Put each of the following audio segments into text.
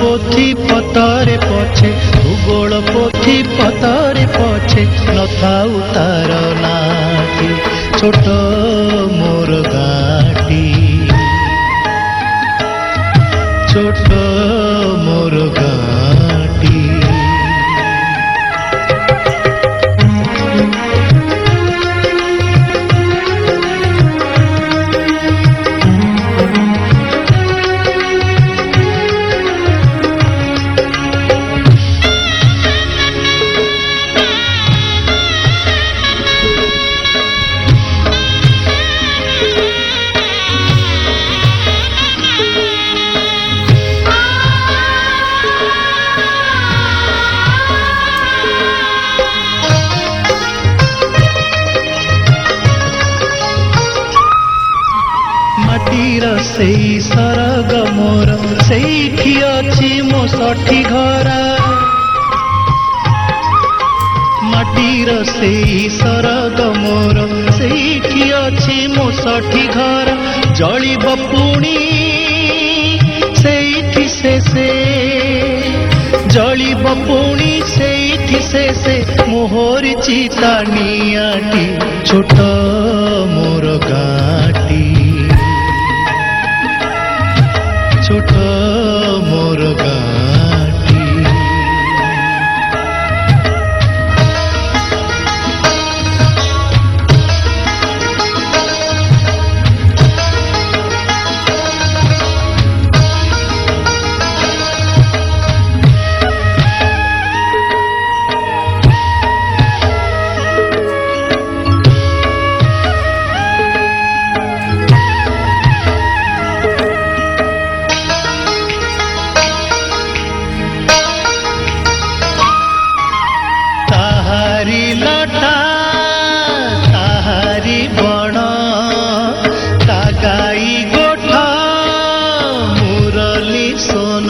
पोथी पतरे पछे भूगोल पोथी पतरे पछे नथाउ तार नाटी छोट मोर गाटी छोट मोर गाटी। सेई सरग मोर सेठी अछि मो सठी घरा माटीर सेई सरग मोर सेठी अछि मो सठी घरा जलिब पुणी सेठी से जलिब पुणी सेठी से मोहरी चिता नियाटी छोट मोर गाटी छोट मोर गाटी। लटा ताहारी बण ता गाई गोठा मुरली सोन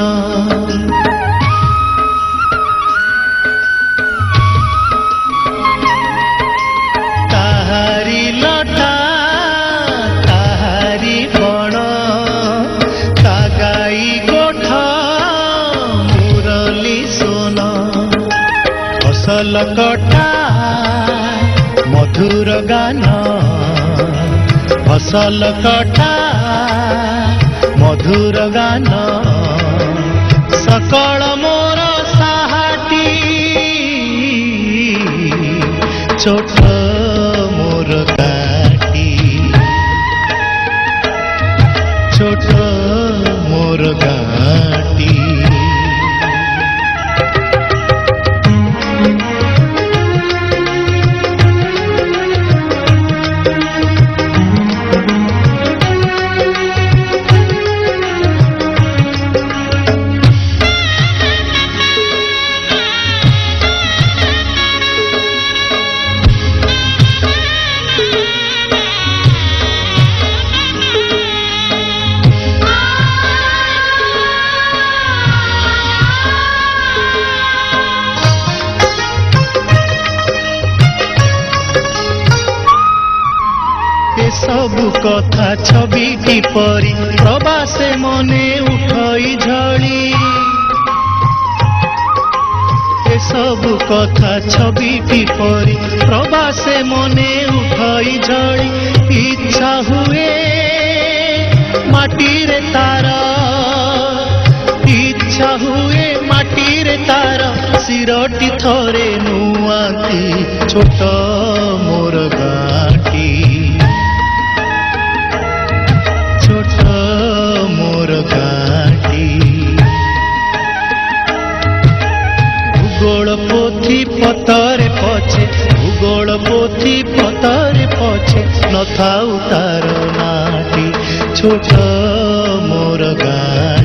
ताहारी लटा ताहारी बण ता गाई गोठा मुरली सोन फसल कटा मधुर गान फसल कटा मधुर गान सकल मोर साहाटी छोट मोर गाटी छोट मोर गाटी। सबु कथा छविटी परी प्रवासे मने उठई झड़ी ए सबु कथा छविटी परी प्रवासे मने उठई झड़ी इच्छा हुए माटी रे तारा इच्छा हुए माटी रे तारा सिरटी थरे नुआती छोट मोर गाटी छोट मोर गाटी। भूगोल पोथी पतरे पछे भूगोल पोथी पतरे पछे नथाउ तार नाटी छोट मोर गाटी।